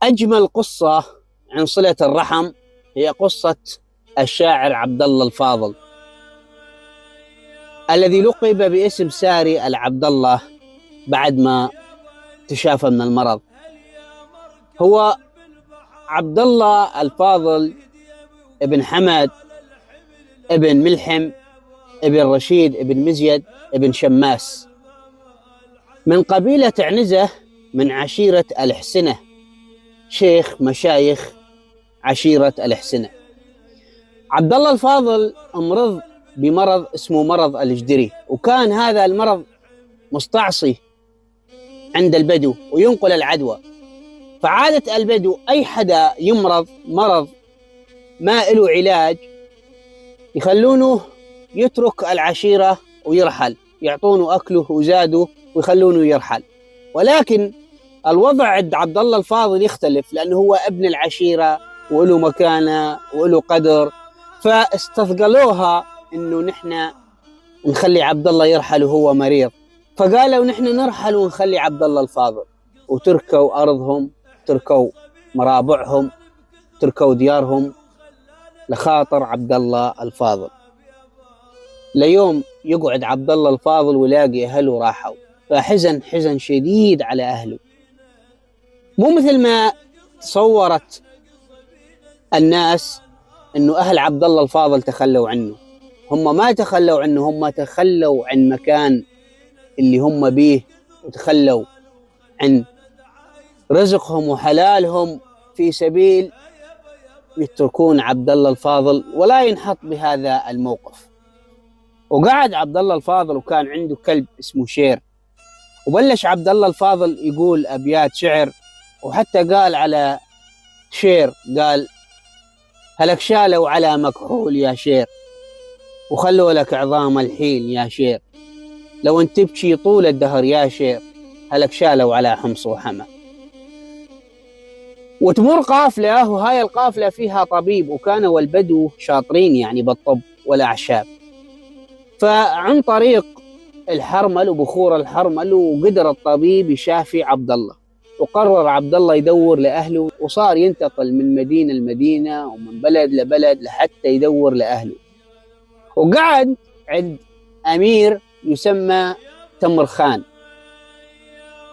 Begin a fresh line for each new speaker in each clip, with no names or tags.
أجمل قصة عن صلة الرحم هي قصة الشاعر عبد الله الفاضل الذي لقب باسم ساري العبد الله بعد ما تشافى من المرض. هو عبد الله الفاضل ابن حمد ابن ملحم ابن رشيد ابن مزيد ابن شماس من قبيلة عنزة من عشيرة الحسنة، شيخ مشايخ عشيرة الحسنة. عبد الله الفاضل امرض بمرض اسمه مرض الجدري، وكان هذا المرض مستعصي عند البدو وينقل العدوى. فعادة البدو أي حدا يمرض مرض ما له علاج يخلونه يترك العشيرة ويرحل، يعطونه أكله وزاده ويخلونه يرحل. ولكن الوضع عند عبد الله الفاضل يختلف، لأنه هو ابن العشيرة وله مكانة وله قدر، فاستثقلوها إنه نحن نخلي عبد الله يرحل وهو مريض. فقالوا نحن نرحل ونخلي عبد الله الفاضل، وتركوا أرضهم، تركوا مرابعهم، تركوا ديارهم لخاطر عبد الله الفاضل. ليوم يقعد عبد الله الفاضل ويلاقي أهله راحوا، فحزن حزن شديد على أهله، مو مثل ما تصورت الناس إنه أهل عبد الله الفاضل تخلوا عنه. هم ما تخلوا عنه، هم تخلوا عن مكان اللي هم بيه، وتخلوا عن رزقهم وحلالهم في سبيل يتركون عبد الله الفاضل ولا ينحط بهذا الموقف. وقعد عبد الله الفاضل وكان عنده كلب اسمه شير، وبلش عبد الله الفاضل يقول أبيات شعر، وحتى قال على شير، قال: هلك شالوا على مكحول يا شير، وخلوا لك عظام الحيل يا شير، لو انت تبكي طول الدهر يا شير، هلك شالوا على حمص وحمى. وتمر قافلة، وهاي القافلة فيها طبيب، وكانوا البدو شاطرين يعني بالطب والأعشاب. فعن طريق الحرمل وبخور الحرمل وقدر الطبيب يشافي عبد الله، وقرر عبد الله يدور لأهله، وصار ينتقل من مدينة لمدينة ومن بلد لبلد لحتى يدور لأهله. وقعد عند أمير يسمى تمر خان،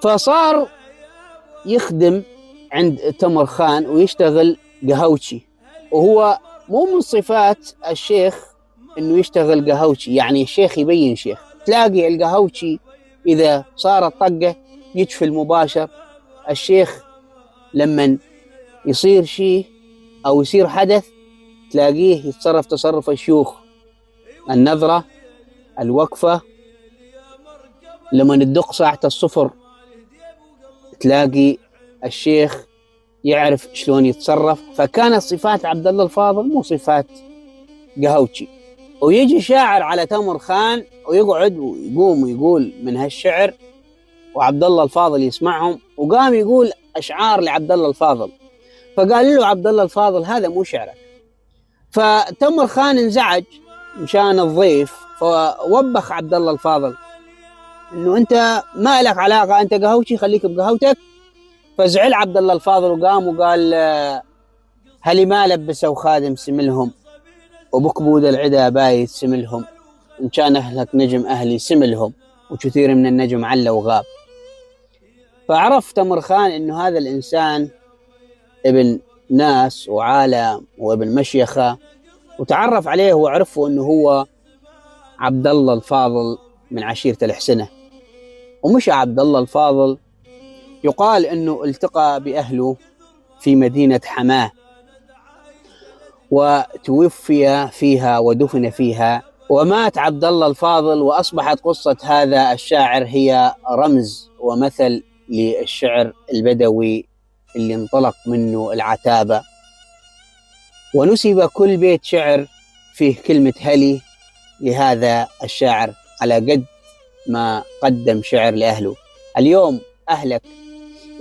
فصار يخدم عند تمر خان ويشتغل قهوتشي. وهو مو من صفات الشيخ انه يشتغل قهوتشي، يعني الشيخ يبين شيخ. تلاقي القهوتشي اذا صارت طقه يجفل مباشر. الشيخ لما يصير شيء او يصير حدث تلاقيه يتصرف تصرف الشيوخ، النظرة، الوقفة. لما ندق ساعة الصفر تلاقي الشيخ يعرف شلون يتصرف. فكانت صفات عبد الله الفاضل مو صفات قهوتشي. ويجي شاعر على تمر خان ويقعد ويقوم ويقول من هالشعر، وعبد الله الفاضل يسمعهم، وقام يقول أشعار لعبد الله الفاضل. فقال له عبد الله الفاضل هذا مو شعرك. فتمر خان انزعج مشان الضيف، فوبخ عبد الله الفاضل انه انت ما لك علاقه، انت قهوتي خليك بقهوتك. فزعل عبد الله الفاضل وقام وقال: هل ما لبسوا خادم سملهم، وبكبود العدا بايت سملهم، ان كان اهلك نجم اهلي سملهم، وكثير من النجم علا وغاب. فعرف تمر خان انه هذا الانسان ابن ناس وعالم وابن مشيخه، وتعرف عليه وعرفه انه هو عبد الله الفاضل من عشيرة الحسنة. ومشى عبد الله الفاضل، يقال انه التقى باهله في مدينة حماه، وتوفي فيها ودفن فيها، ومات عبد الله الفاضل. واصبحت قصة هذا الشاعر هي رمز ومثل للشعر البدوي اللي انطلق منه العتابة. ونسب كل بيت شعر فيه كلمة هلي لهذا الشاعر على قد ما قدم شعر لأهله. اليوم أهلك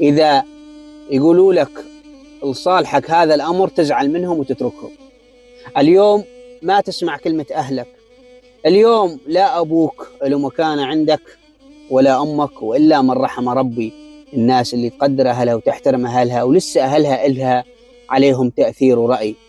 إذا يقولوا لك لصالحك هذا الأمر تزعل منهم وتتركهم. اليوم ما تسمع كلمة أهلك. اليوم لا أبوك له مكانة عندك ولا أمك، وإلا من رحم ربي. الناس اللي تقدر أهلها وتحترم أهلها ولسه أهلها إلها عليهم تأثير ورأي.